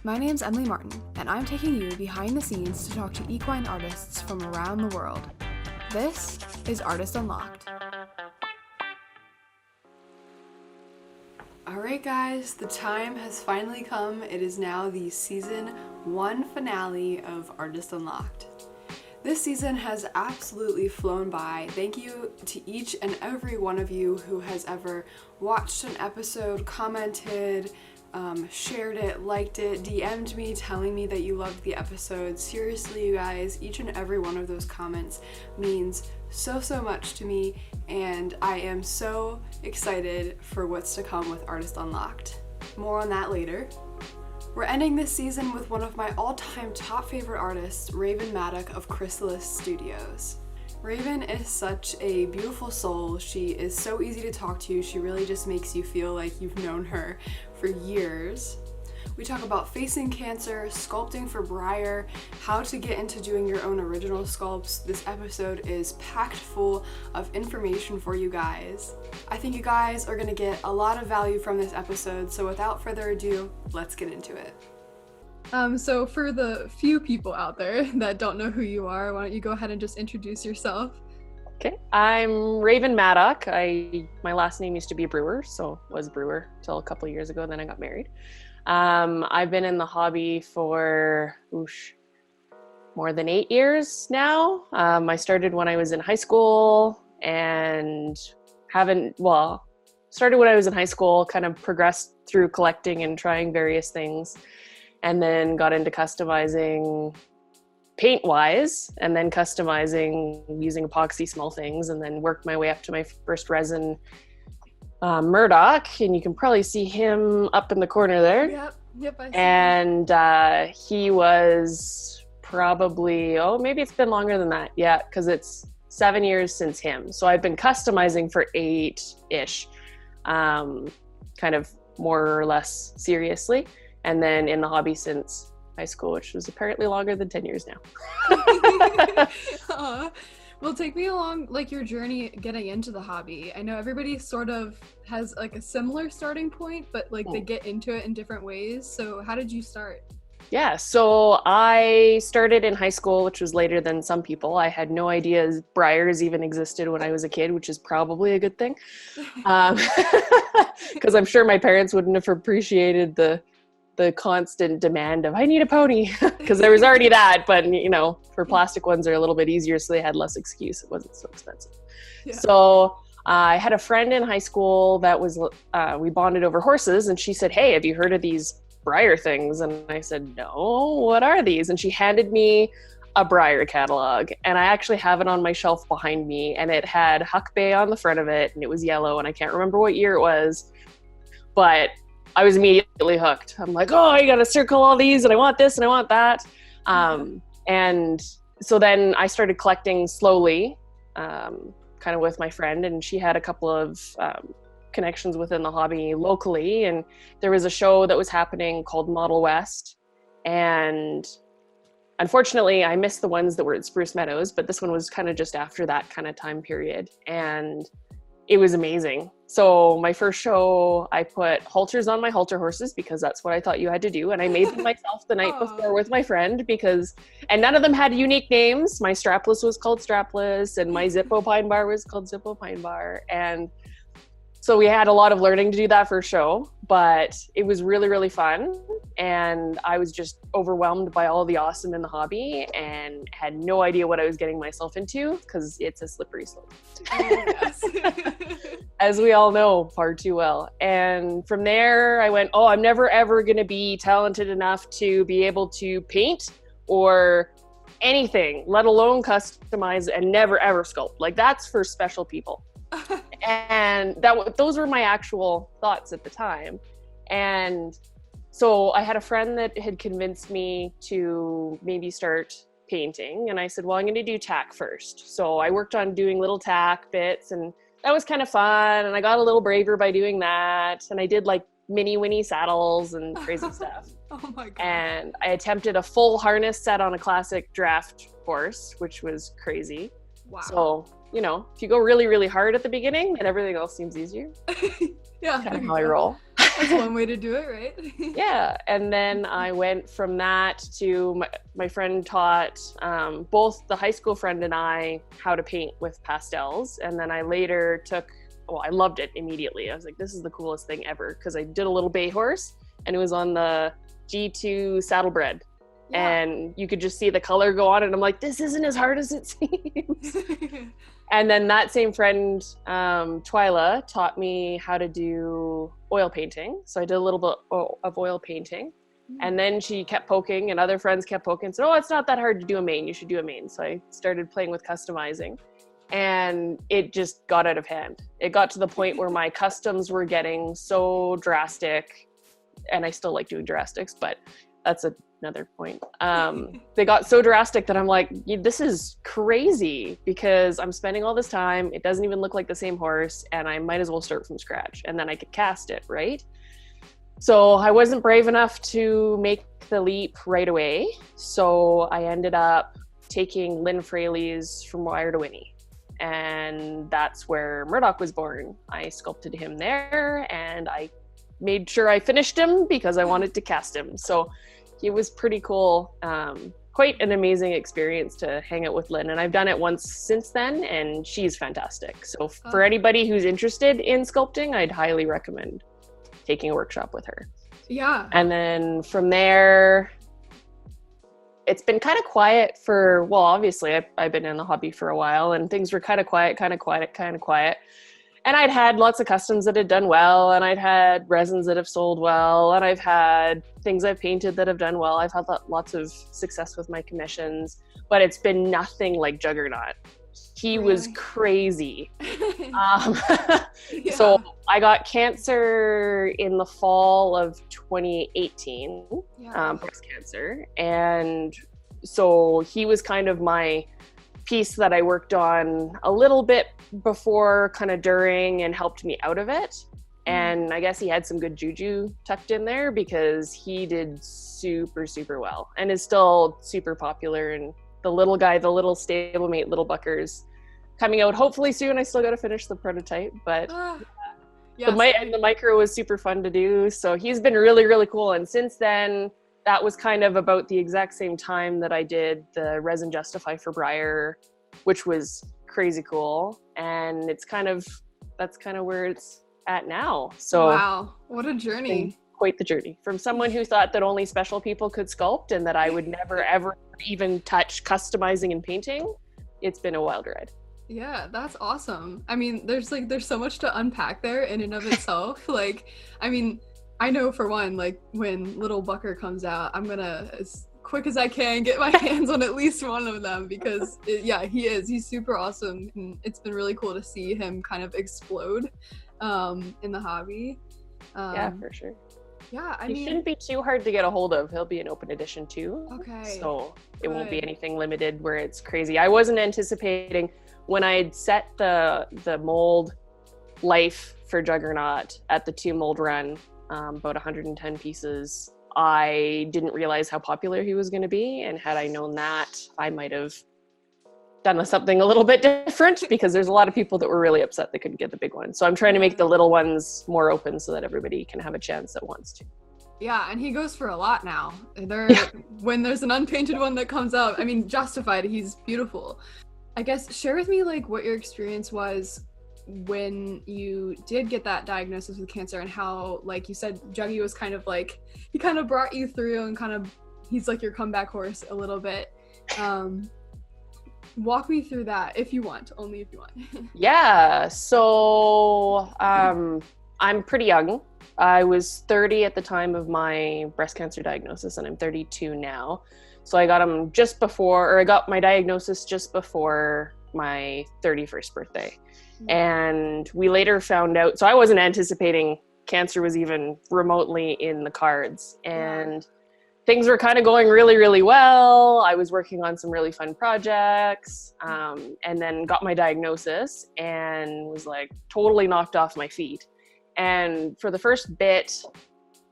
My name's Emily Martin, and I'm taking you behind the scenes to talk to equine artists from around the world. This is Artist Unlocked. Alright guys, the time has finally come. It is now the season 1 finale of Artist Unlocked. This season has absolutely flown by. Thank you to each and every one of you who has ever watched an episode, commented, shared it, liked it, DM'd me telling me that you loved the episode. Seriously, you guys, each and every one of those comments means so much to me, and I am so excited for what's to come with Artist Unlocked. More on that later. We're ending this season with one of my all-time top favorite artists, Rayvin Maddock of Chrysalis Studios. Rayvin is such a beautiful soul. She is so easy to talk to. She really just makes you feel like you've known her for years. We talk about facing cancer, sculpting for Breyer, how to get into doing your own original sculpts. This episode is packed full of information for you guys. I think you guys are gonna get a lot of value from this episode, so without further ado, let's get into it. So for the few people out there that don't know who you are, why don't you go ahead and just introduce yourself? Okay, I'm Rayvin Maddock. My last name used to be Brewer, so was Brewer till a couple of years ago, and then I got married. I've been in the hobby for more than 8 years now. I started when I was in high school and started when I was in high school, kind of progressed through collecting and trying various things, and then got into customizing paint-wise, and then customizing using epoxy small things, and then worked my way up to my first resin, Murdoch, and you can probably see him up in the corner there. Yep, I see. And he was probably, maybe it's been longer than that. Yeah, because it's 7 years since him. So I've been customizing for 8-ish, kind of more or less seriously. And then in the hobby since high school, which was apparently longer than 10 years now. Well, take me along your journey getting into the hobby. I know everybody sort of has a similar starting point, but they get into it in different ways. So how did you start? Yeah, so I started in high school, which was later than some people. I had no idea Breyers even existed when I was a kid, which is probably a good thing. Because I'm sure my parents wouldn't have appreciated the constant demand of, I need a pony, because there was already that, but for plastic ones are a little bit easier, so they had less excuse. It wasn't so expensive. Yeah. So I had a friend in high school that was, we bonded over horses, and she said, hey, have you heard of these Breyer things? And I said, no, what are these? And she handed me a Breyer catalog, and I actually have it on my shelf behind me, and it had Huck Bay on the front of it, and it was yellow, and I can't remember what year it was, but I was immediately hooked. I'm like, I gotta circle all these, and I want this, and I want that. And so then I started collecting slowly, kind of with my friend, and she had a couple of connections within the hobby locally, and there was a show that was happening called Model West, and unfortunately I missed the ones that were at Spruce Meadows, but this one was kind of just after that kind of time period, and it was amazing. So my first show, I put halters on my halter horses because that's what I thought you had to do. And I made them myself the night before with my friend and none of them had unique names. My strapless was called strapless, and my Zippo pine bar was called Zippo pine bar. And so we had a lot of learning to do that first show, but it was really, really fun. And I was just overwhelmed by all the awesome in the hobby and had no idea what I was getting myself into, because it's a slippery slope. Oh, yes. As we all know far too well. And from there I went, I'm never ever going to be talented enough to be able to paint or anything, let alone customize, and never ever sculpt. That's for special people. And those were my actual thoughts at the time. And so I had a friend that had convinced me to maybe start painting, and I said, well, I'm going to do tack first. So I worked on doing little tack bits, and that was kind of fun, and I got a little braver by doing that, and I did mini Winnie saddles and crazy stuff. Oh my God. And I attempted a full harness set on a classic draft horse, which was crazy. Wow. So if you go really, really hard at the beginning, then everything else seems easier. Yeah. Kind of how I roll. That's one way to do it, right? Yeah, and then I went from that to my friend taught both the high school friend and I how to paint with pastels, and then I later I loved it immediately. I was like, this is the coolest thing ever, because I did a little bay horse and it was on the G2 saddlebred. Yeah. And you could just see the color go on, and I'm like, this isn't as hard as it seems. And then that same friend, Twyla, taught me how to do oil painting. So I did a little bit of oil painting. And then she kept poking, and other friends kept poking and said, oh, it's not that hard to do a mane. You should do a mane. So I started playing with customizing, and it just got out of hand. It got to the point where my customs were getting so drastic, and I still like doing drastics, but that's another point. They got so drastic that I'm like, this is crazy, because I'm spending all this time. It doesn't even look like the same horse, and I might as well start from scratch, and then I could cast it, right? So I wasn't brave enough to make the leap right away. So I ended up taking Lynn Fraley's From Wire to Winnie, and that's where Murdoch was born. I sculpted him there, and I made sure I finished him because I wanted to cast him. So it was pretty cool. Quite an amazing experience to hang out with Lynn. And I've done it once since then, and she's fantastic. So for anybody who's interested in sculpting, I'd highly recommend taking a workshop with her. Yeah. And then from there, it's been kind of quiet for, well, obviously I've been in the hobby for a while, and things were kind of quiet. And I'd had lots of customs that had done well, and I'd had resins that have sold well, and I've had things I've painted that have done well. I've had lots of success with my commissions, but it's been nothing like Juggernaut. He was crazy. So I got cancer in the fall of 2018, breast cancer. And so he was kind of my piece that I worked on a little bit before, kind of during, and helped me out of it. And I guess he had some good juju tucked in there, because he did super, super well and is still super popular. And the little guy, the little stablemate, Little Bucker's coming out hopefully soon. I still got to finish the prototype, but the micro was super fun to do. So he's been really, really cool. And since then, that was kind of about the exact same time that I did the Resin Justify for Breyer, which was crazy cool. And that's kind of where it's at now. So wow, what a journey. Quite the journey. From someone who thought that only special people could sculpt and that I would never ever even touch customizing and painting, it's been a wild ride. Yeah, that's awesome. I mean, there's so much to unpack there in and of itself. Like, I mean, I know for one, like, when Little Bucker comes out, I'm gonna, as quick as I can, get my hands on at least one of them, because he's super awesome, and it's been really cool to see him kind of explode in the hobby. Yeah, for sure. Yeah, I mean, he shouldn't be too hard to get a hold of. He'll be an open edition too. Okay. So it won't be anything limited where it's crazy. I wasn't anticipating, when I'd set the mold life for Juggernaut at the 2 mold run, about 110 pieces, I didn't realize how popular he was going to be. And had I known that, I might have done something a little bit different, because there's a lot of people that were really upset they couldn't get the big one. So I'm trying to make the little ones more open so that everybody can have a chance that wants to. Yeah, and he goes for a lot now. When there's an unpainted one that comes out, I mean, Justified, he's beautiful. I guess share with me, like, what your experience was when you did get that diagnosis with cancer, and how, like you said, Juggy was kind of like, he kind of brought you through, and kind of, he's like your comeback horse a little bit. Walk me through that if you want, only if you want. Yeah, so I'm pretty young. I was 30 at the time of my breast cancer diagnosis, and I'm 32 now. So I got I got my diagnosis just before my 31st birthday. And we later found out, so I wasn't anticipating cancer was even remotely in the cards. And things were kind of going really, really well. I was working on some really fun projects, and then got my diagnosis and was like totally knocked off my feet. And for the first bit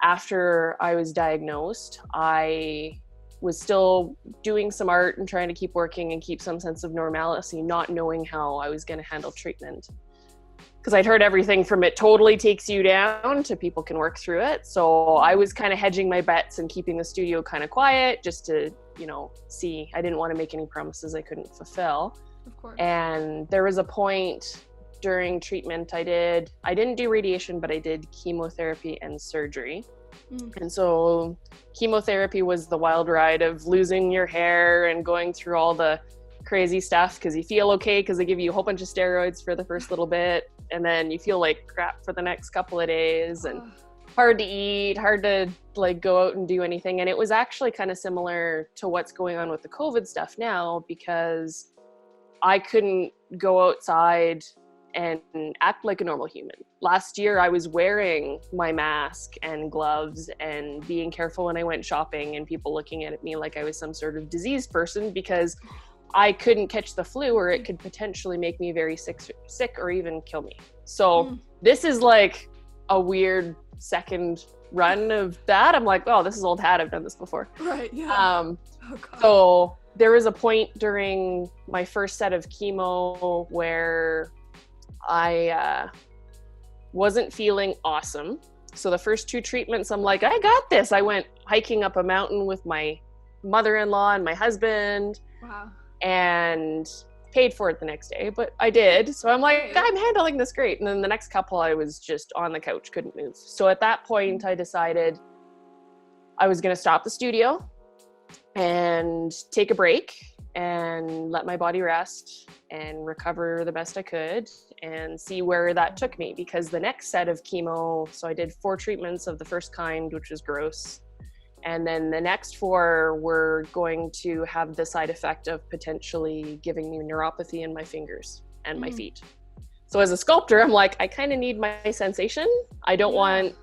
after I was diagnosed, I was still doing some art and trying to keep working and keep some sense of normalcy, not knowing how I was going to handle treatment. because I'd heard everything from it totally takes you down to people can work through it. So I was kind of hedging my bets and keeping the studio kind of quiet just to, see. I didn't want to make any promises I couldn't fulfill. Of course. And there was a point during treatment I didn't do radiation, but I did chemotherapy and surgery. And so chemotherapy was the wild ride of losing your hair and going through all the crazy stuff because you feel okay because they give you a whole bunch of steroids for the first little bit, and then you feel like crap for the next couple of days, and hard to eat, hard to like go out and do anything. And it was actually kind of similar to what's going on with the COVID stuff now, because I couldn't go outside and act like a normal human. Last year I was wearing my mask and gloves and being careful when I went shopping, and people looking at me like I was some sort of diseased person because I couldn't catch the flu, or it could potentially make me very sick or even kill me. So this is like a weird second run of that. I'm like, oh, this is old hat. I've done this before. Right. Yeah. So there was a point during my first set of chemo where I wasn't feeling awesome. So the first 2 treatments, I'm like, I got this. I went hiking up a mountain with my mother-in-law and my husband. Wow. And paid for it the next day, but I did. So I'm like, I'm handling this great. And then the next couple, I was just on the couch, couldn't move. So at that point, I decided I was going to stop the studio and take a break and let my body rest and recover the best I could and see where that took me. Because the next set of chemo, so I did 4 treatments of the first kind, which was gross. And then the next 4 were going to have the side effect of potentially giving me neuropathy in my fingers and my feet. So as a sculptor, I'm like, I kind of need my sensation. I don't want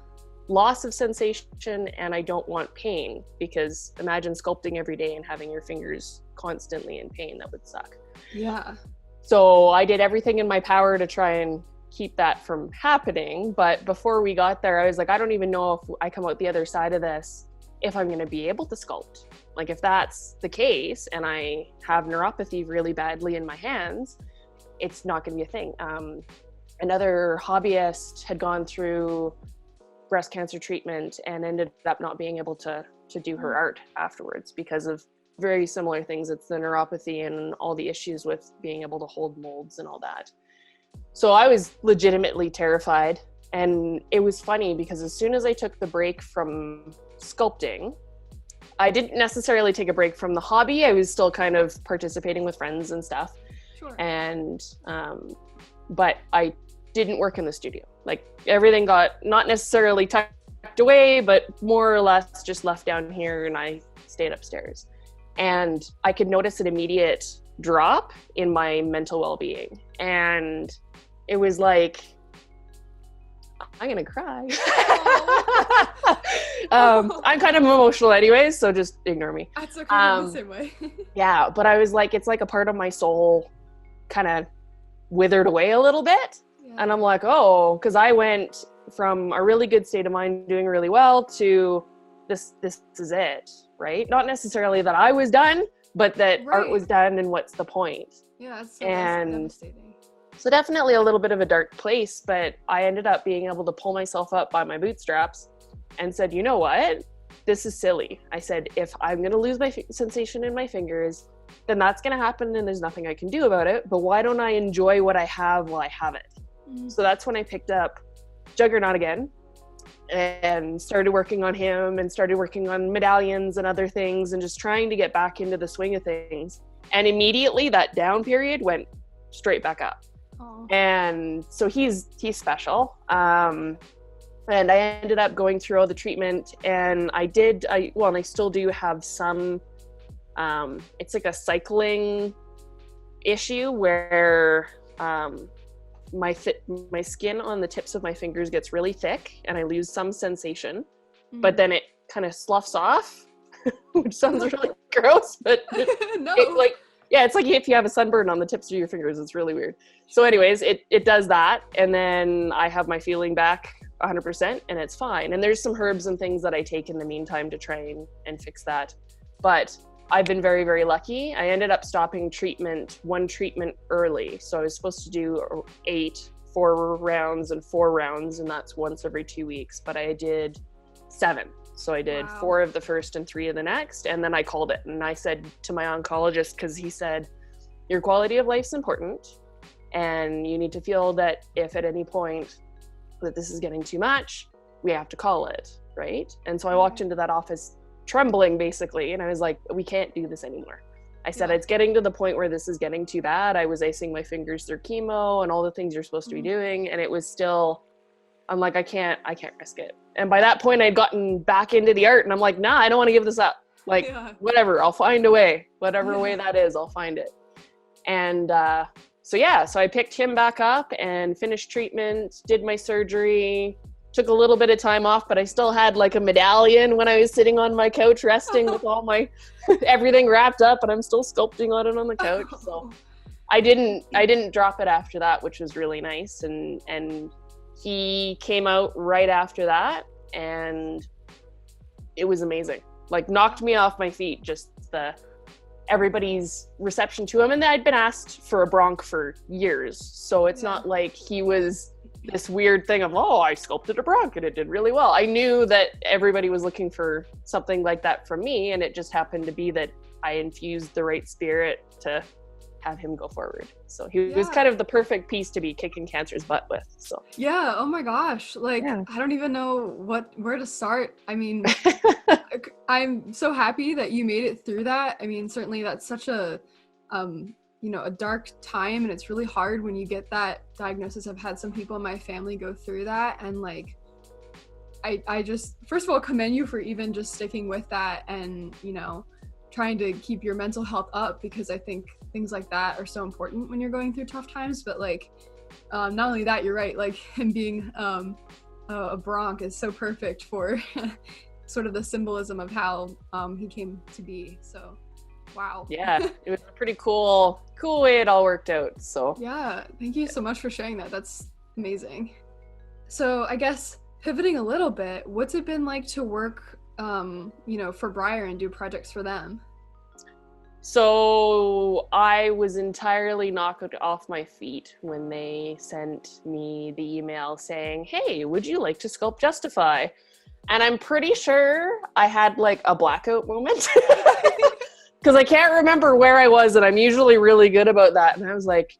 loss of sensation, and I don't want pain, because imagine sculpting every day and having your fingers constantly in pain. That would suck. Yeah. So I did everything in my power to try and keep that from happening. But before we got there, I was like, I don't even know if I come out the other side of this, if I'm going to be able to sculpt. Like, if that's the case and I have neuropathy really badly in my hands, it's not going to be a thing. Another hobbyist had gone through breast cancer treatment and ended up not being able to do her art afterwards because of very similar things. It's the neuropathy and all the issues with being able to hold molds and all that. So I was legitimately terrified. And it was funny because as soon as I took the break from sculpting, I didn't necessarily take a break from the hobby. I was still kind of participating with friends and stuff. Sure. And but I didn't work in the studio. Like, everything got not necessarily tucked away, but more or less just left down here, and I stayed upstairs. And I could notice an immediate drop in my mental well-being. And it was like, I'm gonna cry. I'm kind of emotional anyways, so just ignore me. That's okay, I'm the same way. Yeah, but I was like, it's like a part of my soul kind of withered away a little bit. Yeah. And I'm like, oh, because I went from a really good state of mind, doing really well, to this is it, right? Not necessarily that I was done, but that art was done, and what's the point? Yeah, that's so devastating. So definitely a little bit of a dark place, but I ended up being able to pull myself up by my bootstraps and said, you know what? This is silly. I said, if I'm going to lose my sensation in my fingers, then that's going to happen and there's nothing I can do about it. But why don't I enjoy what I have while I have it? So that's when I picked up Juggernaut again and started working on him and started working on medallions and other things and just trying to get back into the swing of things. And immediately that down period went straight back up. Aww. And so he's special. And I ended up going through all the treatment, and I still do have some, it's like a cycling issue where my skin on the tips of my fingers gets really thick and I lose some sensation, but then it kind of sloughs off, which sounds really gross, but No. it's like if you have a sunburn on the tips of your fingers. It's really weird. So anyways, it does that. And then I have my feeling back 100% and it's fine. And there's some herbs and things that I take in the meantime to try and fix that. But I've been very, very lucky. I ended up stopping one treatment early. So I was supposed to do 8 4 rounds and 4 rounds, and that's once every 2 weeks. But I did 7. So I did 4 of the first and 3 of the next, and then I called it. And I said to my oncologist, because he said, your quality of life's important, and you need to feel that if at any point that this is getting too much, we have to call it, right? And so I walked into that office trembling, basically, and I was like, we can't do this anymore. I said, it's getting to the point where this is getting too bad. I was icing my fingers through chemo and all the things you're supposed to be doing, and it was still, I'm like, I can't risk it. And by that point, I'd gotten back into the art, and I'm like, nah, I don't want to give this up. Like, whatever, I'll find a way. Whatever way that is, I'll find it. And so I picked him back up and finished treatment, did my surgery, took a little bit of time off, but I still had like a medallion when I was sitting on my couch resting with all my everything wrapped up, and I'm still sculpting on it on the couch. So I didn't drop it after that, which was really nice. And he came out right after that, and it was amazing. Like, knocked me off my feet, just everybody's reception to him. And I'd been asked for a bronch for years, so it's not like he was this weird thing of, oh, I sculpted a bronch and it did really well. I knew that everybody was looking for something like that from me, and it just happened to be that I infused the right spirit to have him go forward. So he was kind of the perfect piece to be kicking cancer's butt with. So oh my gosh, like I don't even know where to start. I mean, I'm so happy that you made it through that. I mean, certainly that's such a a dark time, and it's really hard when you get that diagnosis. I've had some people in my family go through that, and like I just, first of all, commend you for even just sticking with that and trying to keep your mental health up, because I think things like that are so important when you're going through tough times. But like not only that, you're right, like him being a bronch is so perfect for sort of the symbolism of how he came to be. So wow. Yeah, it was a pretty cool way it all worked out. So yeah, thank you so much for sharing that. That's amazing. So I guess pivoting a little bit, what's it been like to work for Breyer and do projects for them? So I was entirely knocked off my feet when they sent me the email saying, hey, would you like to sculpt Justify? And I'm pretty sure I had like a blackout moment because I can't remember where I was, and I'm usually really good about that. And I was like,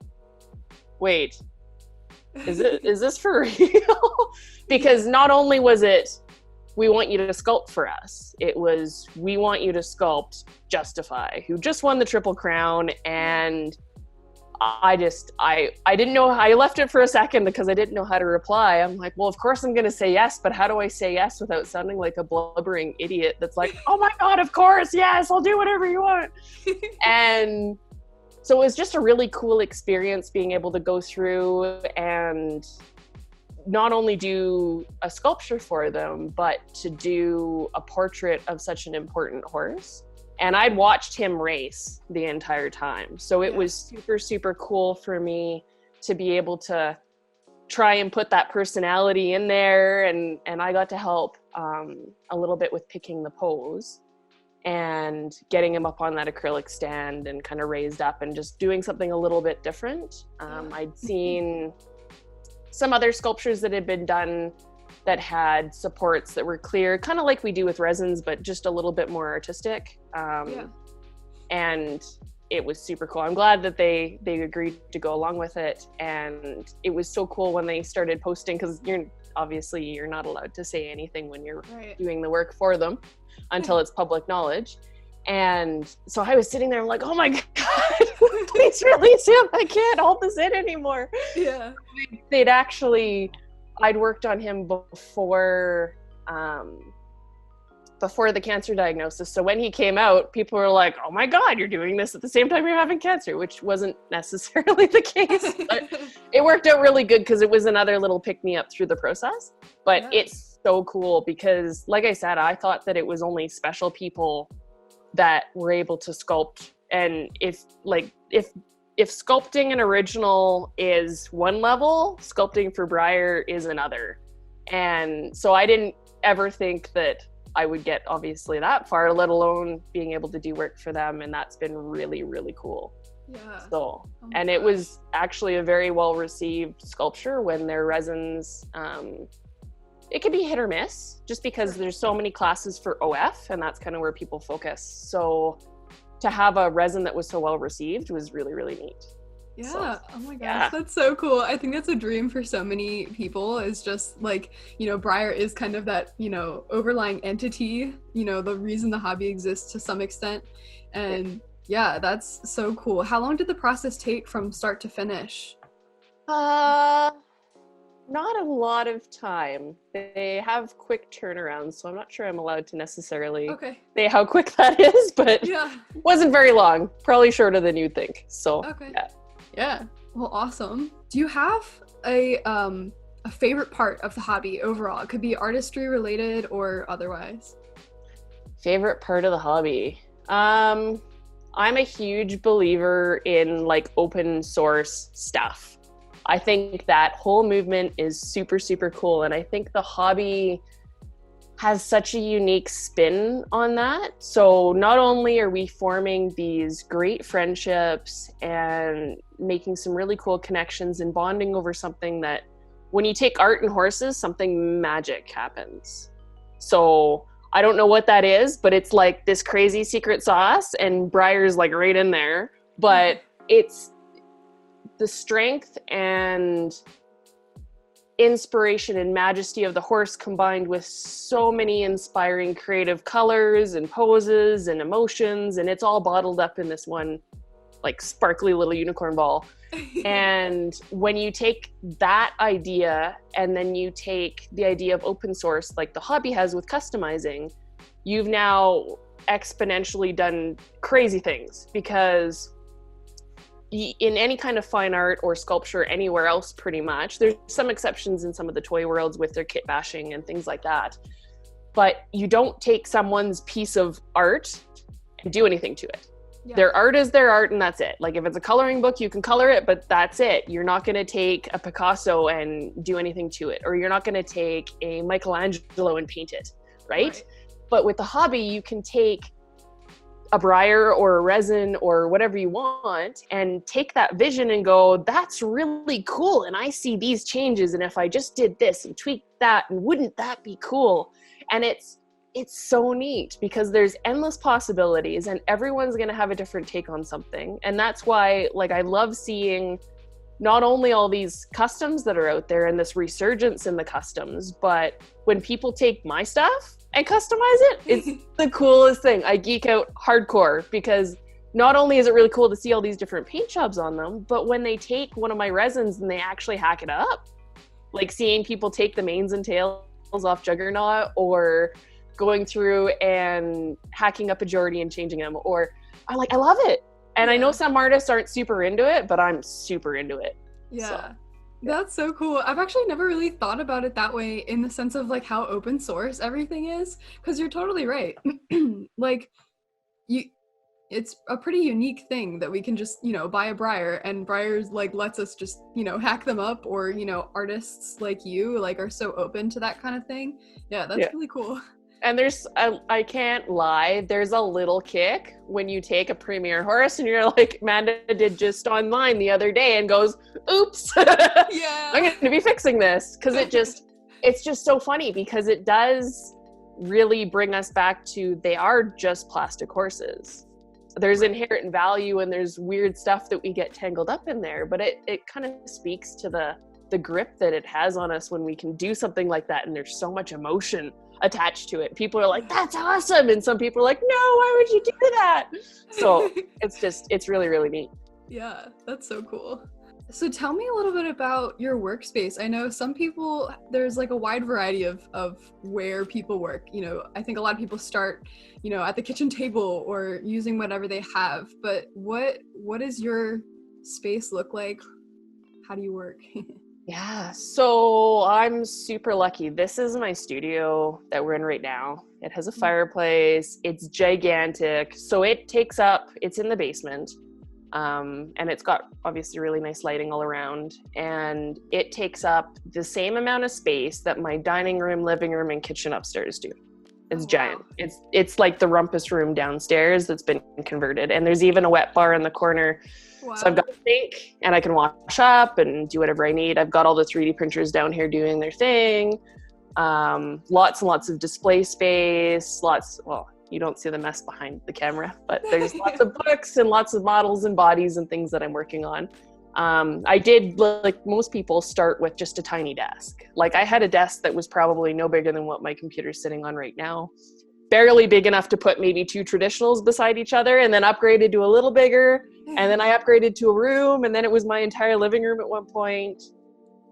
wait, is this for real? Because not only was it, we want you to sculpt for us, it was, we want you to sculpt Justify, who just won the Triple Crown. And I didn't know how. I left it for a second because I didn't know how to reply. I'm like, well, of course I'm going to say yes, but how do I say yes without sounding like a blubbering idiot that's like, oh my God, of course, yes, I'll do whatever you want. And so it was just a really cool experience being able to go through and not only do a sculpture for them, but to do a portrait of such an important horse. And I'd watched him race the entire time. So it was super, super cool for me to be able to try and put that personality in there. And I got to help a little bit with picking the pose and getting him up on that acrylic stand and kind of raised up and just doing something a little bit different. I'd seen some other sculptures that had been done that had supports that were clear, kind of like we do with resins, but just a little bit more artistic. And it was super cool. I'm glad that they agreed to go along with it. And it was so cool when they started posting, because you're not allowed to say anything when you're doing the work for them until it's public knowledge. And so I was sitting there, I'm like, oh my God, please release him. I can't hold this in anymore. Yeah. I'd worked on him before the cancer diagnosis. So when he came out, people were like, oh my God, you're doing this at the same time you're having cancer, which wasn't necessarily the case. But it worked out really good because it was another little pick-me-up through the process. But it's so cool because, like I said, I thought that it was only special people that were able to sculpt. And if sculpting an original is one level, sculpting for Breyer is another. And so I didn't ever think that I would get obviously that far, let alone being able to do work for them. And that's been really, really cool. Yeah. So, Oh my and it gosh. was actually a very well received sculpture when their resins, it can be hit or miss just because Sure. there's so many classes for OF and that's kind of where people focus. So to have a resin that was so well received was really, really neat. Yeah. So, Oh my gosh, yeah. that's so cool. I think that's a dream for so many people, is just like, Breyer is kind of that, overlying entity, the reason the hobby exists to some extent. And yeah, that's so cool. How long did the process take from start to finish? Not a lot of time. They have quick turnarounds, so I'm not sure I'm allowed to necessarily Okay. say how quick that is, but Yeah. wasn't very long. Probably shorter than you'd think. So, Okay. yeah. Yeah. Well, awesome. Do you have a favorite part of the hobby overall? It could be artistry related or otherwise. Favorite part of the hobby? I'm a huge believer in like open source stuff. I think that whole movement is super, super cool. And I think the hobby has such a unique spin on that. So not only are we forming these great friendships and making some really cool connections and bonding over something that when you take art and horses, something magic happens. So I don't know what that is, but it's like this crazy secret sauce and Breyer's like right in there. But it's the strength and inspiration and majesty of the horse combined with so many inspiring creative colors and poses and emotions, and it's all bottled up in this one like sparkly little unicorn ball. And when you take that idea and then you take the idea of open source like the hobby has with customizing, you've now exponentially done crazy things, because in any kind of fine art or sculpture anywhere else, pretty much, there's some exceptions in some of the toy worlds with their kit bashing and things like that, but you don't take someone's piece of art and do anything to it. Yeah. Their art is their art and that's it. Like if it's a coloring book, you can color it, but that's it. You're not going to take a Picasso and do anything to it, or you're not going to take a Michelangelo and paint it, right? But with the hobby, you can take a Breyer or a resin or whatever you want and take that vision and go, that's really cool. And I see these changes. And if I just did this and tweaked that, and wouldn't that be cool? And it's so neat because there's endless possibilities and everyone's going to have a different take on something. And that's why, like, I love seeing not only all these customs that are out there and this resurgence in the customs, but when people take my stuff and customize it, it's the coolest thing. I geek out hardcore because not only is it really cool to see all these different paint jobs on them, but when they take one of my resins and they actually hack it up, like seeing people take the manes and tails off Juggernaut, or going through and hacking up a Geordie and changing them, or I love it. And I know some artists aren't super into it, but I'm super into it. Yeah. So. That's so cool. I've actually never really thought about it that way, in the sense of like how open source everything is, because you're totally right. Like it's a pretty unique thing that we can just, buy a Breyer, and Breyer's like lets us just, hack them up, or, artists like you like are so open to that kind of thing. Yeah, that's really cool. And I can't lie, there's a little kick when you take a premier horse and you're like, Amanda did just online the other day and goes, oops, yeah, I'm going to be fixing this. Because it's just so funny, because it does really bring us back to, they are just plastic horses. There's inherent value and there's weird stuff that we get tangled up in there, but it kind of speaks to the grip that it has on us when we can do something like that, and there's so much emotion attached to it. People are like, that's awesome, and some people are like, no, why would you do that? So it's really, really neat. Yeah, that's so cool. So tell me a little bit about your workspace. I know some people, there's like a wide variety of where people work. I think a lot of people start, at the kitchen table or using whatever they have, but what does your space look like? How do you work? Yeah, so I'm super lucky. This is my studio that we're in right now. It has a fireplace. It's gigantic. So it's in the basement. And it's got obviously really nice lighting all around. And it takes up the same amount of space that my dining room, living room, and kitchen upstairs do. It's giant. It's like the rumpus room downstairs that's been converted. And there's even a wet bar in the corner. So I've got a sink and I can wash up and do whatever I need. I've got all the 3D printers down here doing their thing. Lots and lots of display space, well, you don't see the mess behind the camera, but there's lots of books and lots of models and bodies and things that I'm working on. I did, like most people, start with just a tiny desk. Like I had a desk that was probably no bigger than what my computer's sitting on right now. Barely big enough to put maybe 2 traditionals beside each other, and then upgraded to a little bigger. And then I upgraded to a room, and then it was my entire living room at one point,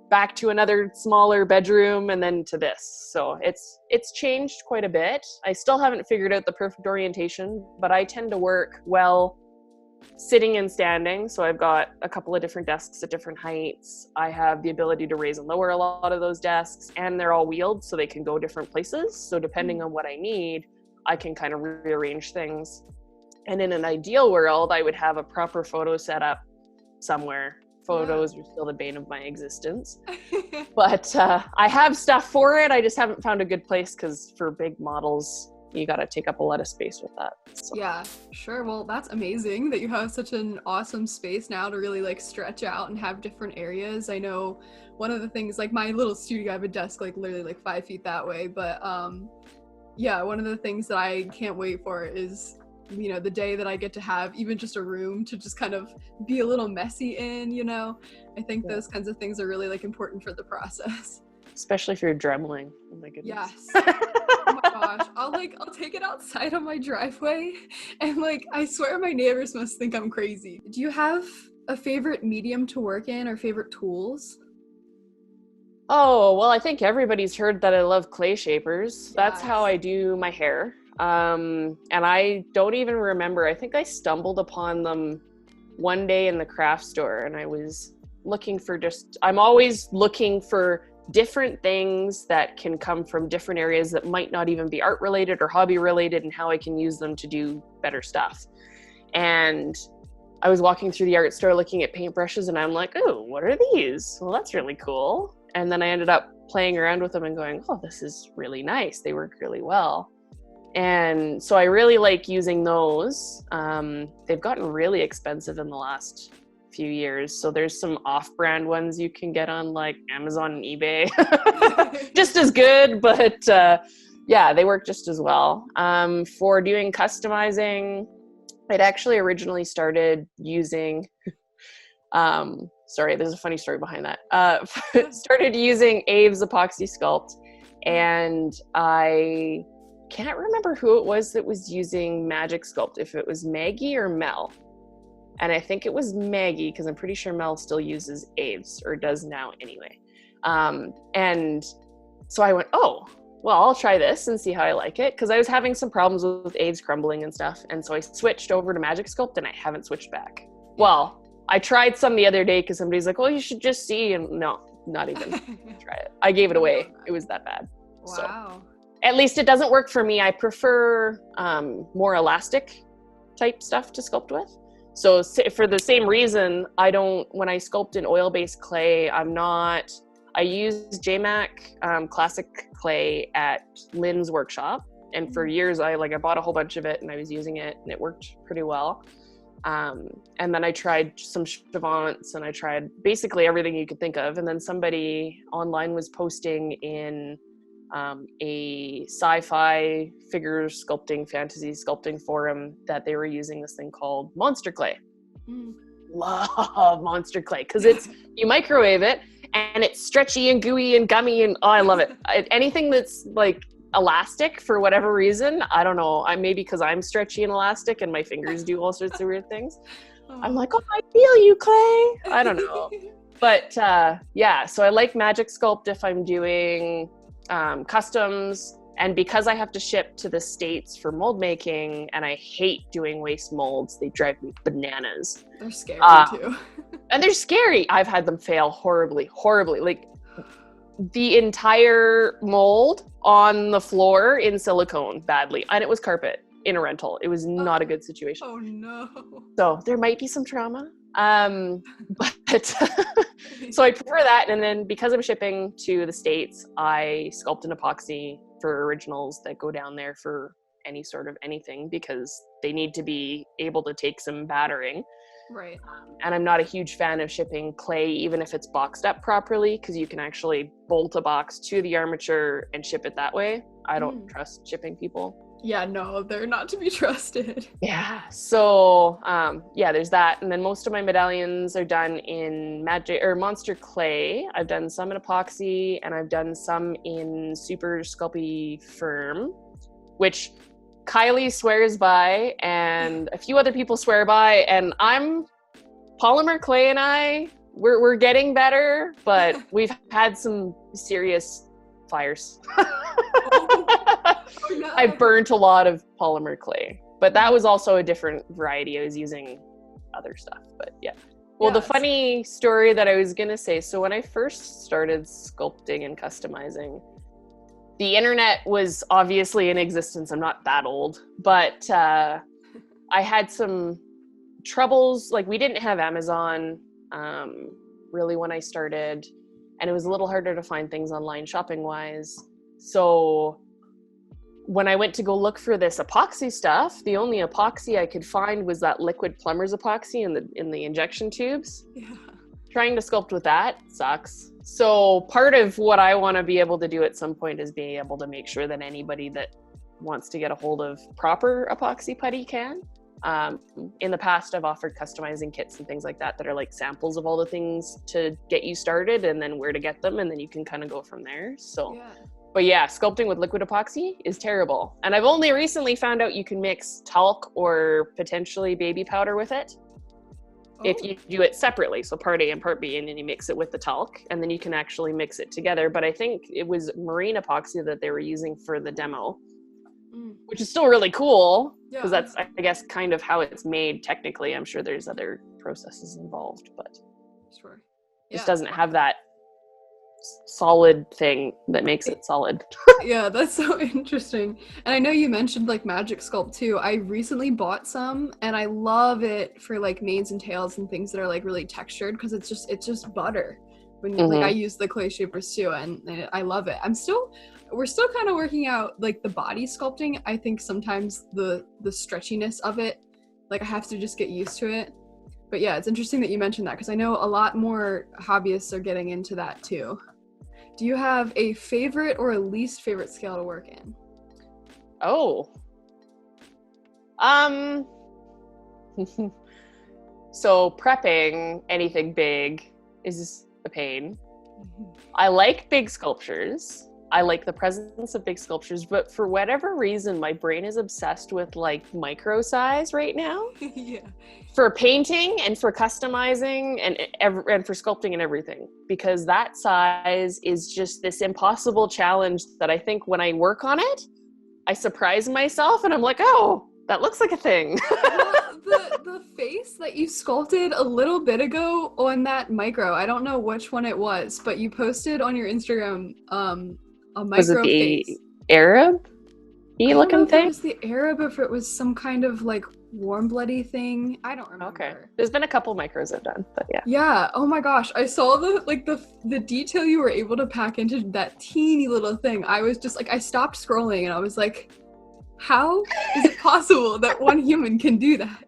back to another smaller bedroom, and then to this. So it's changed quite a bit. I still haven't figured out the perfect orientation, but I tend to work well sitting and standing. So I've got a couple of different desks at different heights. I have the ability to raise and lower a lot of those desks, and they're all wheeled so they can go different places. So depending on what I need, I can kind of rearrange things. And in an ideal world, I would have a proper photo setup somewhere. Photos are still the bane of my existence. But I have stuff for it. I just haven't found a good place, because for big models, you got to take up a lot of space with that. So. Yeah, sure. Well, that's amazing that you have such an awesome space now to really like stretch out and have different areas. I know one of the things, like my little studio, I have a desk like literally like 5 feet that way. But yeah, one of the things that I can't wait for is, you know, the day that I get to have even just a room to just kind of be a little messy in, you know. I think those kinds of things are really like important for the process. Especially if you're dremeling. Oh my goodness. Yes. Oh my gosh. I'll take it outside on my driveway, and like I swear my neighbors must think I'm crazy. Do you have a favorite medium to work in or favorite tools? Oh, well, I think everybody's heard that I love clay shapers. That's Yes. how I do my hair. And I don't even remember. I think I stumbled upon them one day in the craft store, and I was looking for I'm always looking for different things that can come from different areas that might not even be art related or hobby related, and how I can use them to do better stuff. And I was walking through the art store looking at paintbrushes, and I'm like, oh, what are these? Well, that's really cool. And then I ended up playing around with them and going, oh, this is really nice. They work really well. And so I really like using those. They've gotten really expensive in the last few years. So there's some off-brand ones you can get on like Amazon and eBay. Just as good, but yeah, they work just as well. For doing customizing, I'd actually originally started using, sorry, there's a funny story behind that. Started using Abe's Epoxy Sculpt, and I can't remember who it was that was using Magic Sculpt, if it was Maggie or Mel. And I think it was Maggie, because I'm pretty sure Mel still uses Abe's, or does now anyway. And so I went, oh, well, I'll try this and see how I like it, because I was having some problems with Abe's crumbling and stuff. And so I switched over to Magic Sculpt, and I haven't switched back. Well, I tried some the other day because somebody's like, well, you should just see. And no, not even try it. I gave it away. It was that bad. Wow. So, at least it doesn't work for me. I prefer more elastic type stuff to sculpt with. So for the same reason, when I sculpt in oil-based clay, I use JMac classic clay at Lynn's workshop. And for years, I bought a whole bunch of it, and I was using it, and it worked pretty well. And then I tried some Chavants, and I tried basically everything you could think of. And then somebody online was posting in a sci-fi figure sculpting, fantasy sculpting forum that they were using this thing called Monster Clay. Love Monster Clay, because you microwave it, and it's stretchy and gooey and gummy, and oh, I love it. Anything that's like elastic for whatever reason, I don't know, maybe because I'm stretchy and elastic and my fingers do all sorts of weird things. I'm like, oh, I feel you, Clay. I don't know. But yeah, so I like Magic Sculpt if I'm doing customs, and because I have to ship to the States for mold making, and I hate doing waste molds, they drive me bananas. They're scary too. And they're scary. I've had them fail horribly. Like the entire mold on the floor in silicone badly, and it was carpet in a rental. It was not a good situation. Oh no. So there might be some trauma. But so I prefer that. And then because I'm shipping to the States, I sculpt an epoxy for originals that go down there for any sort of anything, because they need to be able to take some battering. Right. And I'm not a huge fan of shipping clay, even if it's boxed up properly, because you can actually bolt a box to the armature and ship it that way. I don't trust shipping people. Yeah, no, they're not to be trusted. Yeah. So, there's that. And then most of my medallions are done in Magic or Monster Clay. I've done some in epoxy, and I've done some in Super Sculpey Firm, which Kylie swears by, and a few other people swear by, and Polymer Clay and we're getting better, but we've had some serious fires. Oh, no. I burnt a lot of Polymer Clay, but that was also a different variety. I was using other stuff, but yeah. Well, the funny story that I was gonna say, so when I first started sculpting and customizing, the internet was obviously in existence. I'm not that old, but I had some troubles. Like, we didn't have Amazon really when I started, and it was a little harder to find things online shopping wise. So when I went to go look for this epoxy stuff, the only epoxy I could find was that liquid plumber's epoxy in the injection tubes. Yeah. Trying to sculpt with that sucks. So part of what I want to be able to do at some point is being able to make sure that anybody that wants to get a hold of proper epoxy putty can. In the past, I've offered customizing kits and things like that are like samples of all the things to get you started and then where to get them, and then you can kind of go from there. So, But yeah, sculpting with liquid epoxy is terrible. And I've only recently found out you can mix talc or potentially baby powder with it. If you do it separately, so part A and part B, and then you mix it with the talc, and then you can actually mix it together. But I think it was marine epoxy that they were using for the demo, which is still really cool, because that's, I guess, kind of how it's made technically. I'm sure there's other processes involved, but just doesn't have that solid thing that makes it solid. Yeah, that's so interesting. And I know you mentioned like Magic Sculpt too. I recently bought some, and I love it for like manes and tails and things that are like really textured, because it's just butter. When like I use the clay shapers too, and I love it. We're still kind of working out like the body sculpting. I think sometimes the stretchiness of it, like I have to just get used to it. But yeah, it's interesting that you mentioned that, because I know a lot more hobbyists are getting into that too. Do you have a favorite or a least favorite scale to work in? So prepping anything big is a pain. I like big sculptures. I like the presence of big sculptures, but for whatever reason, my brain is obsessed with like micro size right now. Yeah. For painting and for customizing and for sculpting and everything, because that size is just this impossible challenge that I think when I work on it, I surprise myself and I'm like, oh, that looks like a thing. Well, the face that you sculpted a little bit ago on that micro, I don't know which one it was, but you posted on your Instagram a micro was it the face. Arab-y looking thing? It was the Arab, or if it was some kind of like warm bloody thing. I don't remember. Okay. There's been a couple micros I've done, but yeah. Yeah. Oh my gosh. I saw the detail you were able to pack into that teeny little thing. I was just like, I stopped scrolling and I was like, how is it possible that one human can do that?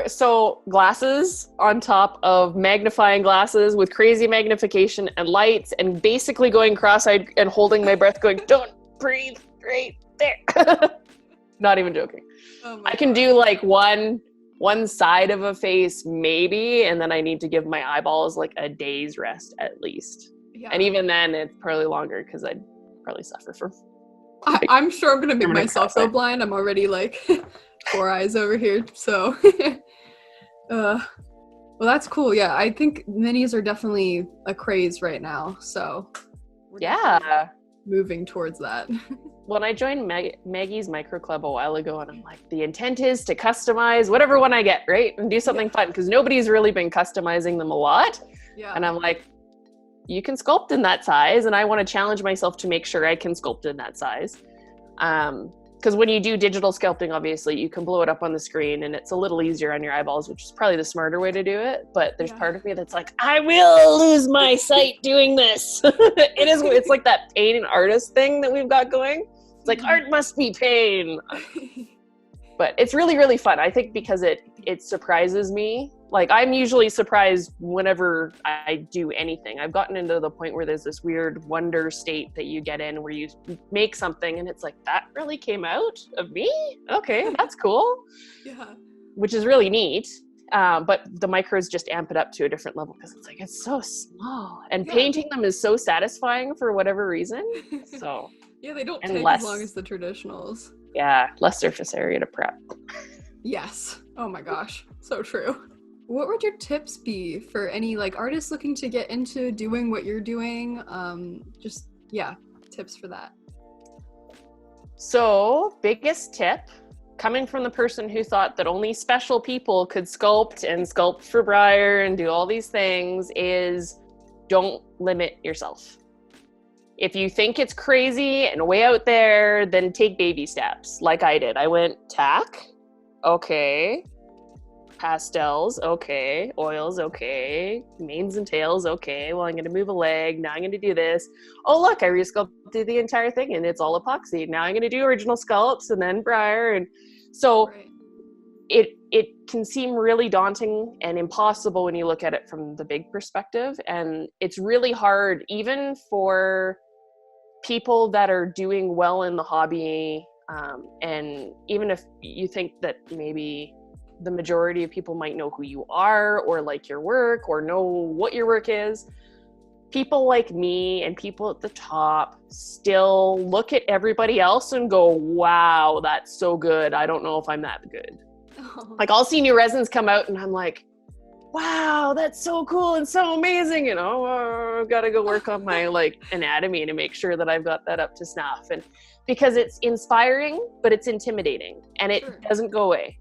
So glasses on top of magnifying glasses with crazy magnification and lights, and basically going cross-eyed and holding my breath going, don't breathe right there. Not even joking. I can do like one side of a face maybe, and then I need to give my eyeballs like a day's rest at least. Yeah. And even then it's probably longer, because I'd probably suffer from I'm sure I'm gonna make myself go blind. I'm already like 4 eyes over here, so well, that's cool. Yeah, I think minis are definitely a craze right now, so yeah, moving towards that. When I joined Maggie's Micro Club a while ago, and I'm like, the intent is to customize whatever one I get, right, and do something fun, because nobody's really been customizing them a lot. Yeah. And I'm like, you can sculpt in that size, and I want to challenge myself to make sure I can sculpt in that size. Because when you do digital sculpting, obviously, you can blow it up on the screen, and it's a little easier on your eyeballs, which is probably the smarter way to do it. But there's part of me that's like, I will lose my sight doing this. It's like that pain and artist thing that we've got going. It's like, art must be pain. But it's really, really fun. I think because it surprises me. Like, I'm usually surprised whenever I do anything. I've gotten into the point where there's this weird wonder state that you get in where you make something and it's like, that really came out of me? Okay, that's cool. Yeah. Which is really neat. But the micros just amp it up to a different level because it's like, it's so small. And painting them is so satisfying for whatever reason. So yeah, they don't and take as long as the traditionals. Yeah, less surface area to prep. Yes. Oh my gosh. So true. What would your tips be for any like artists looking to get into doing what you're doing? Tips for that. So, biggest tip, coming from the person who thought that only special people could sculpt and sculpt for Breyer and do all these things, is don't limit yourself. If you think it's crazy and way out there, then take baby steps like I did. I went tack, okay. Pastels, okay. Oils, okay. Manes and tails, okay. Well, I'm going to move a leg. Now I'm going to do this. Oh, look, I resculpted the entire thing and it's all epoxy. Now I'm going to do original sculpts and then Breyer. And so it can seem really daunting and impossible when you look at it from the big perspective. And it's really hard, even for people that are doing well in the hobby. And even if you think that maybe the majority of people might know who you are or like your work or know what your work is, people like me and people at the top still look at everybody else and go, wow, that's so good. I don't know if I'm that good. Oh. Like, I'll see new resins come out and I'm like, wow, that's so cool and so amazing. You know, I've got to go work on my like anatomy to make sure that I've got that up to snuff. And because it's inspiring, but it's intimidating, and it doesn't go away.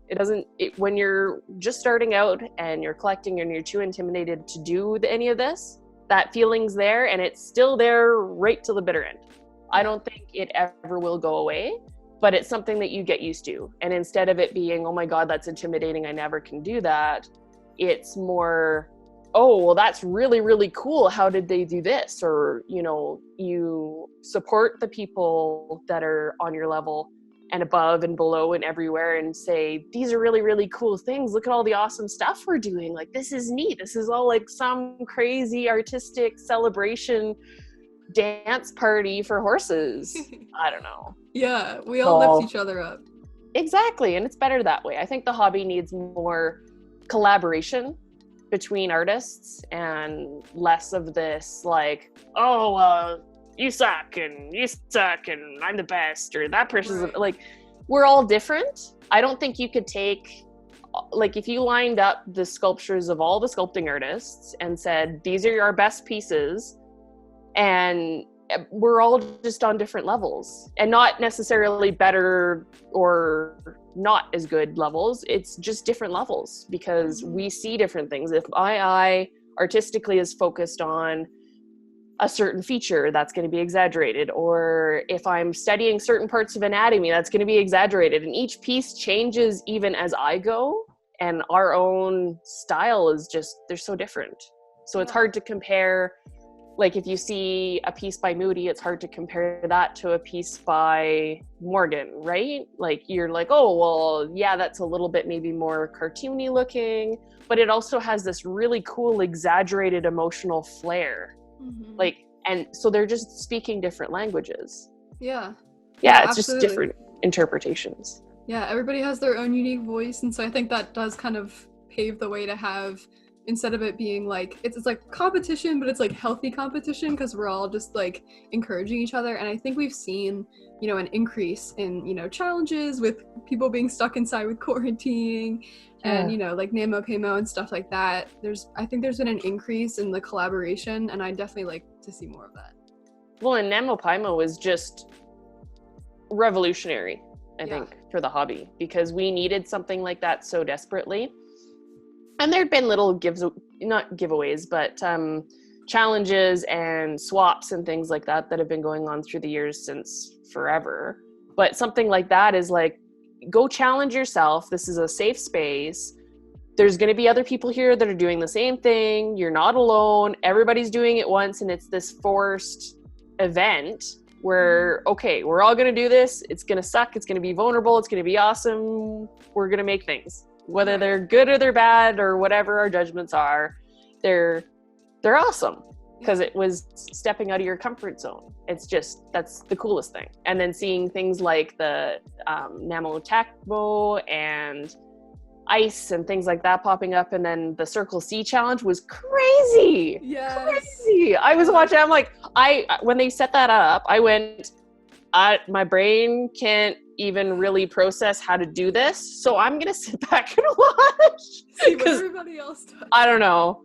When you're just starting out and you're collecting and you're too intimidated to do any of this, that feeling's there and it's still there right till the bitter end. I don't think it ever will go away, but it's something that you get used to. And instead of it being, oh my God, that's intimidating, I never can do that, it's more, oh, well, that's really, really cool. How did they do this? Or, you know, you support the people that are on your level and above and below and everywhere and say, these are really, really cool things. Look at all the awesome stuff we're doing. Like, this is neat. This is all like some crazy artistic celebration dance party for horses. I don't know. Yeah, we all lift each other up. Exactly. And it's better that way. I think the hobby needs more collaboration between artists and less of this like, you suck and I'm the best, or that person's like, we're all different. I don't think you could take, like, if you lined up the sculptures of all the sculpting artists and said, these are our best pieces, and we're all just on different levels and not necessarily better or not as good levels. It's just different levels because we see different things. If I artistically is focused on a certain feature, that's going to be exaggerated. Or if I'm studying certain parts of anatomy, that's going to be exaggerated. And each piece changes even as I go. And our own style is just, they're so different. So it's hard to compare. Like, if you see a piece by Moody, it's hard to compare that to a piece by Morgan, right? Like, you're like, oh, well, yeah, that's a little bit maybe more cartoony looking, but it also has this really cool, exaggerated emotional flair. Mm-hmm. Like, and so they're just speaking different languages. Yeah. Yeah, it's absolutely. Just different interpretations. Yeah, everybody has their own unique voice, and so I think that does kind of pave the way to have, instead of it being like, it's like competition, but it's like healthy competition because we're all just like encouraging each other. And I think we've seen, you know, an increase in, you know, challenges with people being stuck inside with quarantining and, you know, like Namo Pamo and stuff like that. I think there's been an increase in the collaboration, and I definitely like to see more of that. Well, and Namo Pamo was just revolutionary, I think, for the hobby, because we needed something like that so desperately. And there'd been little not giveaways, but challenges and swaps and things like that have been going on through the years since forever. But something like that is like, go challenge yourself. This is a safe space. There's going to be other people here that are doing the same thing. You're not alone. Everybody's doing it once, and it's this forced event. where, okay, we're all going to do this. It's going to suck. It's going to be vulnerable. It's going to be awesome. We're going to make things, whether they're good or they're bad or whatever our judgments are. They're awesome because it was stepping out of your comfort zone. It's just, that's the coolest thing. And then seeing things like the Namo Tacmo and ice and things like that popping up, and then the Circle C challenge was crazy. Crazy. I was watching, I'm like, when they set that up, I went, my brain can't even really process how to do this, so I'm gonna sit back and watch. See what everybody else does. I don't know.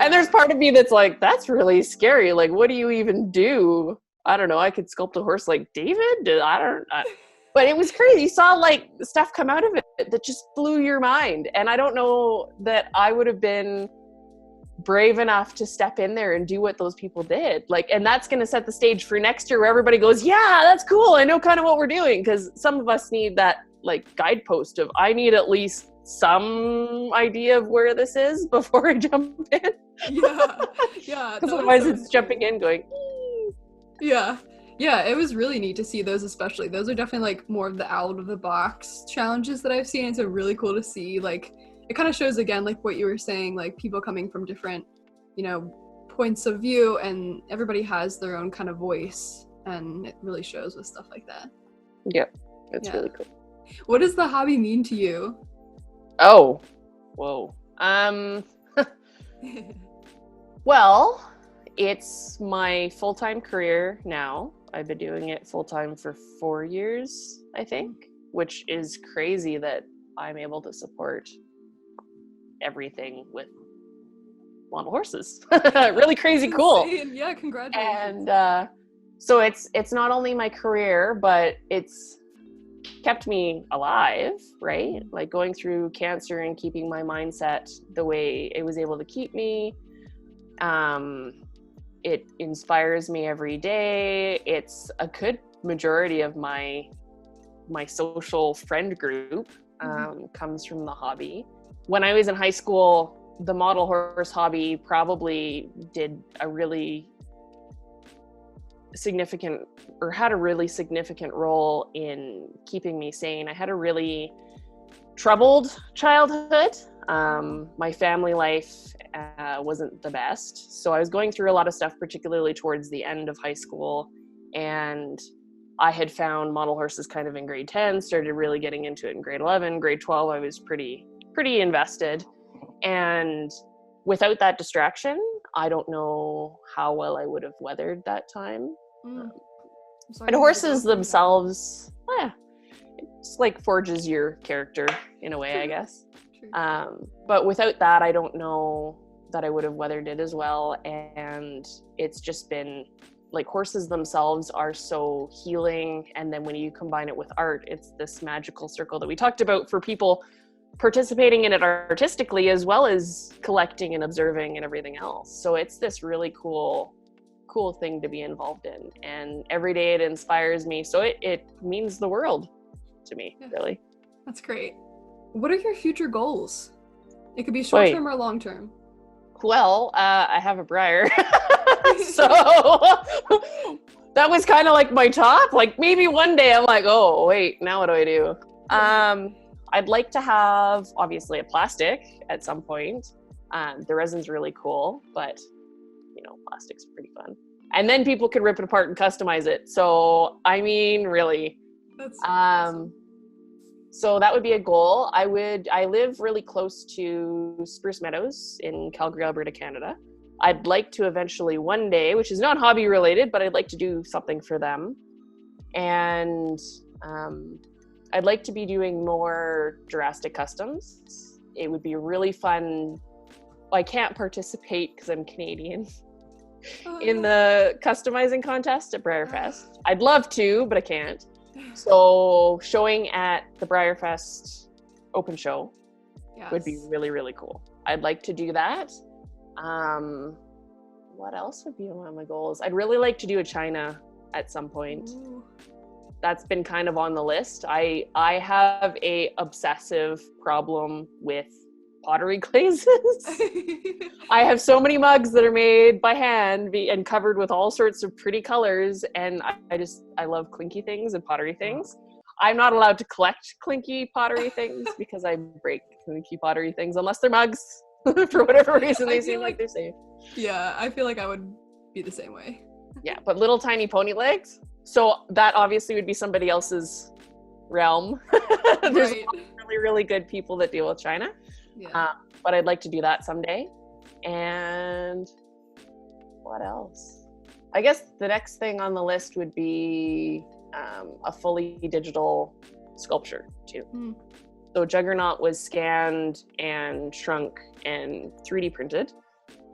And there's part of me that's like, that's really scary. Like, what do you even do? I don't know. I could sculpt a horse like David. But it was crazy. You saw like stuff come out of it that just blew your mind. And I don't know that I would have been brave enough to step in there and do what those people did. Like, and that's going to set the stage for next year where everybody goes, yeah, that's cool. I know kind of what we're doing. Because some of us need that like guidepost of, I need at least some idea of where this is before I jump in. Yeah. Because otherwise it's jumping in going, Yeah, it was really neat to see those, especially. Those are definitely like more of the out of the box challenges that I've seen. It's really cool to see. Like, it kind of shows again, like what you were saying, like people coming from different, points of view, and everybody has their own kind of voice, and it really shows with stuff like that. Yep, it's really cool. What does the hobby mean to you? Oh, whoa. Well, it's my full-time career now. I've been doing it full-time for 4 years, I think, which is crazy that I'm able to support everything with model horses. Really crazy cool. Yeah, congratulations. And so it's not only my career, but it's kept me alive, right? Like going through cancer and keeping my mindset the way it was able to keep me. It inspires me every day. It's a good majority of my social friend group comes from the hobby. When I was in high school, the model horse hobby probably did a really significant, or had a really significant role in keeping me sane. I had a really troubled childhood. My family life wasn't the best. So I was going through a lot of stuff, particularly towards the end of high school. And I had found model horses kind of in grade 10, started really getting into it in grade 11, grade 12, I was pretty invested. And without that distraction, I don't know how well I would have weathered that time. And horses themselves, it's like forges your character in a way, I guess. But without that, I don't know that I would have weathered it as well. And it's just been like, horses themselves are so healing. And then when you combine it with art, it's this magical circle that we talked about for people participating in it artistically, as well as collecting and observing and everything else. So it's this really cool thing to be involved in. And every day it inspires me. So it means the world to me, really. That's great. What are your future goals? It could be short-term or long-term. Well, I have a Breyer. So that was kind of like my top. Like maybe one day I'm like, oh, wait, now what do I do? I'd like to have, obviously, a plastic at some point. The resin's really cool, but, plastic's pretty fun. And then people could rip it apart and customize it. So, I mean, really. That's awesome. So that would be a goal. I live really close to Spruce Meadows in Calgary, Alberta, Canada. I'd like to eventually one day, which is not hobby related, but I'd like to do something for them. And I'd like to be doing more Jurassic customs. It would be really fun. I can't participate because I'm Canadian in the customizing contest at Breyer Fest. I'd love to, but I can't. So showing at the Breyer Fest open show would be really, really cool. I'd like to do that. What else would be one of my goals? I'd really like to do a China at some point. Ooh. That's been kind of on the list. I have a obsessive problem with pottery glazes. I have so many mugs that are made by hand and covered with all sorts of pretty colors, and I love clinky things and pottery things. I'm not allowed to collect clinky pottery things because I break clinky pottery things unless they're mugs. For whatever reason, they seem like they're safe. Yeah, I feel like I would be the same way. Yeah, but little tiny pony legs. So that obviously would be somebody else's realm. There's Right. really, really good people that deal with China. Yeah. But I'd like to do that someday. And what else? I guess the next thing on the list would be a fully digital sculpture too. So Juggernaut was scanned and shrunk and 3D printed,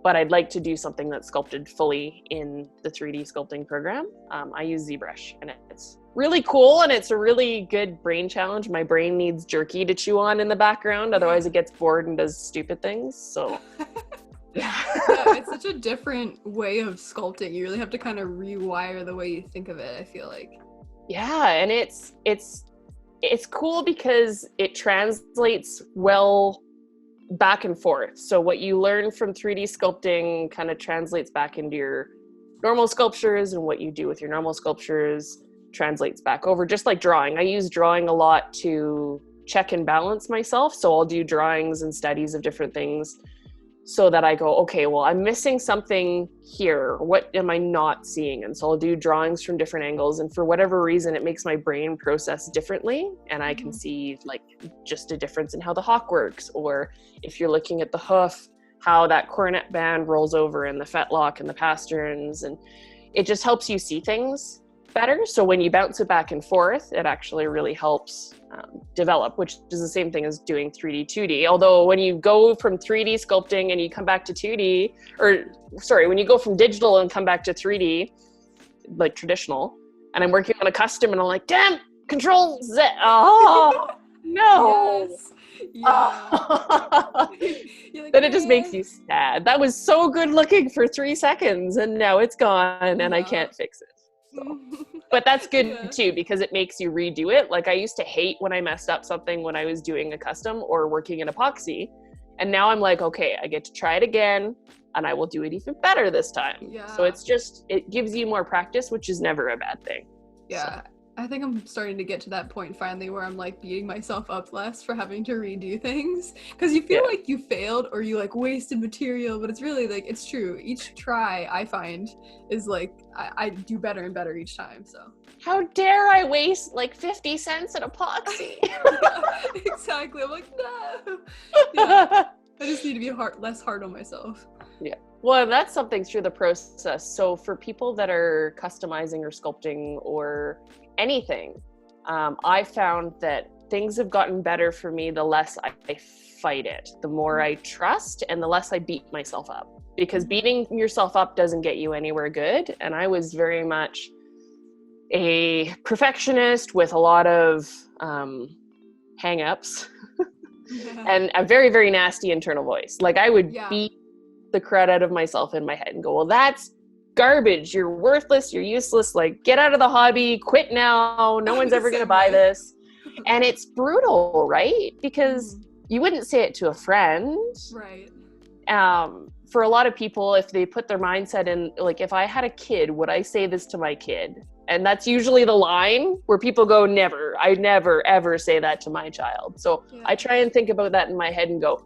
but I'd like to do something that's sculpted fully in the 3D sculpting program. I use ZBrush, and it's really cool, and it's a really good brain challenge. My brain needs jerky to chew on in the background, otherwise it gets bored and does stupid things. So yeah, it's such a different way of sculpting. You really have to kind of rewire the way you think of it, I feel like. Yeah, and it's cool because it translates well back and forth. So what you learn from 3D sculpting kind of translates back into your normal sculptures, and what you do with your normal sculptures translates back over. Just like drawing. I use drawing a lot to check and balance myself. So I'll do drawings and studies of different things so that I go, okay, well, I'm missing something here. What am I not seeing? And so I'll do drawings from different angles, and for whatever reason, it makes my brain process differently, and I can see like just a difference in how the hock works, or if you're looking at the hoof, how that coronet band rolls over, and the fetlock and the pasterns, and it just helps you see things better. So when you bounce it back and forth, it actually really helps develop, which is the same thing as doing 3D, 2D. Although when you go from 3D sculpting and you come back to 2D, when you go from digital and come back to 3D, like traditional, and I'm working on a custom and I'm like, damn, Control Z, oh, no. Yes. Yeah. Like, Then it just makes you sad. That was so good looking for 3 seconds, and now it's gone, and I can't fix it. So. But that's good too, because it makes you redo it. Like I used to hate when I messed up something when I was doing a custom or working in epoxy. And now I'm like, okay, I get to try it again, and I will do it even better this time. Yeah. So it gives you more practice, which is never a bad thing. Yeah. So. I think I'm starting to get to that point finally where I'm like beating myself up less for having to redo things, because you feel like you failed or you like wasted material, but it's really like, it's true. Each try I find is like, I do better and better each time. So how dare I waste like 50 cents at epoxy? Exactly. I'm like, no. Yeah. I just need to be less hard on myself. Yeah. Well, that's something through the process. So for people that are customizing or sculpting or anything, I found that things have gotten better for me the less I fight it, the more I trust, and the less I beat myself up. Because beating yourself up doesn't get you anywhere good. And I was very much a perfectionist with a lot of hang-ups and a very, very nasty internal voice. Like I would beat the crud out of myself in my head and go, well, that's garbage. You're worthless. You're useless. Like, get out of the hobby. Quit now. No one's ever going to buy this. And it's brutal, right? Because you wouldn't say it to a friend. Right. For a lot of people, if they put their mindset in, like, if I had a kid, would I say this to my kid? And that's usually the line where people go, never. I never, ever say that to my child. So I try and think about that in my head and go,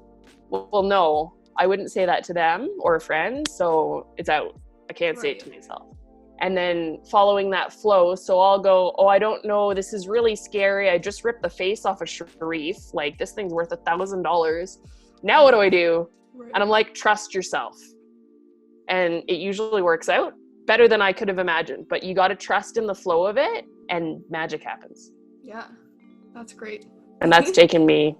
well, no, I wouldn't say that to them or a friend. So it's out. I can't say it to myself. And then following that flow, so I'll go, oh, I don't know, this is really scary. I just ripped the face off a Sharif. Like, this thing's worth $1,000. Now what do I do? Right. And I'm like, trust yourself. And it usually works out better than I could have imagined. But you got to trust in the flow of it, and magic happens. Yeah, that's great. And that's taken me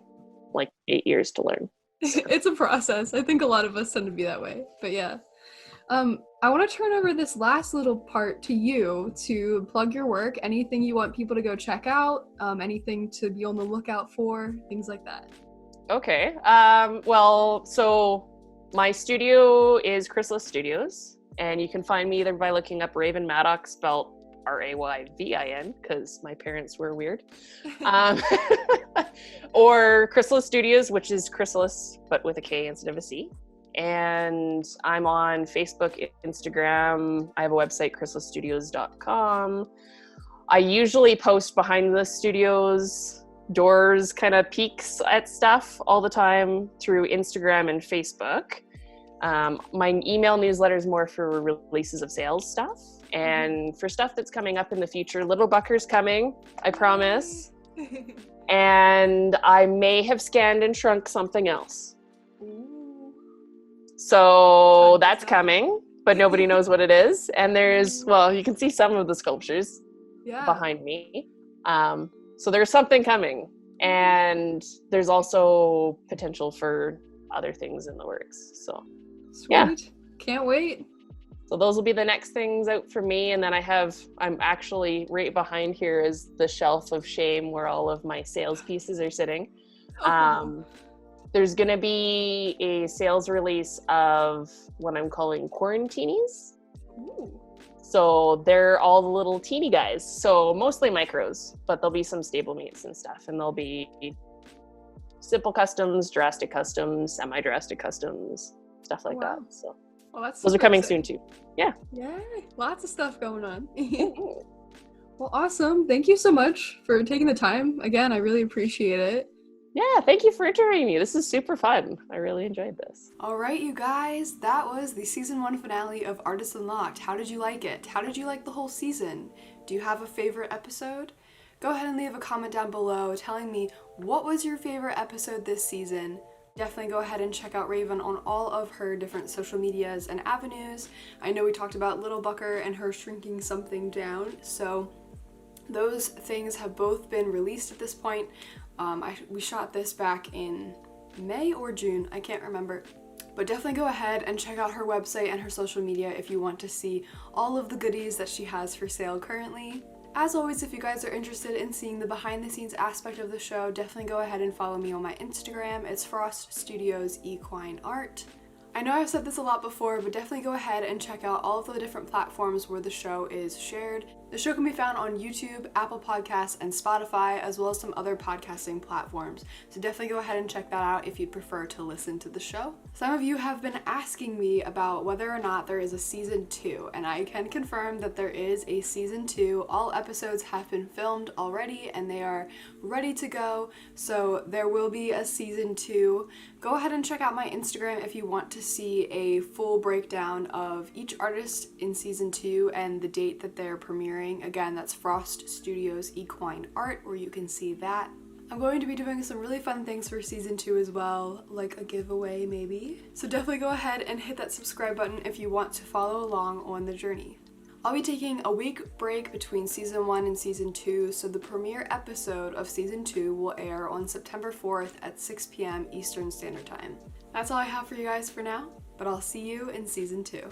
like 8 years to learn. So. It's a process. I think a lot of us tend to be that way. But yeah. I want to turn over this last little part to you to plug your work, anything you want people to go check out, anything to be on the lookout for, things like that. Okay. Well, so my studio is Chrysalis Studios, and you can find me either by looking up Rayvin Maddock, spelled Rayvin, because my parents were weird. Or Chrysalis Studios, which is Chrysalis, but with a K instead of a C. And I'm on Facebook, Instagram. I have a website, chrysalisstudios.com. I usually post behind the studios doors kind of peeks at stuff all the time through Instagram and Facebook. My email newsletter is more for releases of sales stuff. And for stuff that's coming up in the future, Little Bucker's coming, I promise. And I may have scanned and shrunk something else. So that's coming, but nobody knows what it is. And there's, well, you can see some of the sculptures behind me. So there's something coming. And there's also potential for other things in the works. So, Sweet. Yeah. Can't wait. So those will be the next things out for me. And then I'm actually right behind here is the shelf of shame where all of my sales pieces are sitting. There's going to be a sales release of what I'm calling quarantinis. Ooh. So they're all the little teeny guys. So mostly micros, but there'll be some stablemates and stuff. And there'll be simple customs, drastic customs, semi-drastic customs, stuff like that. So those are coming soon too. Yeah. Yeah. Lots of stuff going on. Well, awesome. Thank you so much for taking the time. Again, I really appreciate it. Yeah, thank you for interviewing me. This is super fun. I really enjoyed this. All right, you guys, that was the season 1 finale of Artists Unlocked. How did you like it? How did you like the whole season? Do you have a favorite episode? Go ahead and leave a comment down below telling me what was your favorite episode this season. Definitely go ahead and check out Rayvin on all of her different social medias and avenues. I know we talked about Little Bucker and her shrinking something down, so those things have both been released at this point. We shot this back in May or June, I can't remember. But definitely go ahead and check out her website and her social media if you want to see all of the goodies that she has for sale currently. As always, if you guys are interested in seeing the behind the scenes aspect of the show, definitely go ahead and follow me on my Instagram. It's Frost Studios Equine Art. I know I've said this a lot before, but definitely go ahead and check out all of the different platforms where the show is shared. The show can be found on YouTube, Apple Podcasts, and Spotify, as well as some other podcasting platforms. So definitely go ahead and check that out if you'd prefer to listen to the show. Some of you have been asking me about whether or not there is a season 2, and I can confirm that there is a season 2. All episodes have been filmed already, and they are ready to go. So there will be a season 2. Go ahead and check out my Instagram if you want to see a full breakdown of each artist in season 2 and the date that they're premiering. Again, that's Frost Studios Equine Art, where you can see that. I'm going to be doing some really fun things for season 2 as well, like a giveaway maybe. So definitely go ahead and hit that subscribe button if you want to follow along on the journey. I'll be taking a week break between season 1 and season 2, so the premiere episode of season 2 will air on September 4th at 6 p.m. Eastern Standard Time. That's all I have for you guys for now, but I'll see you in season 2.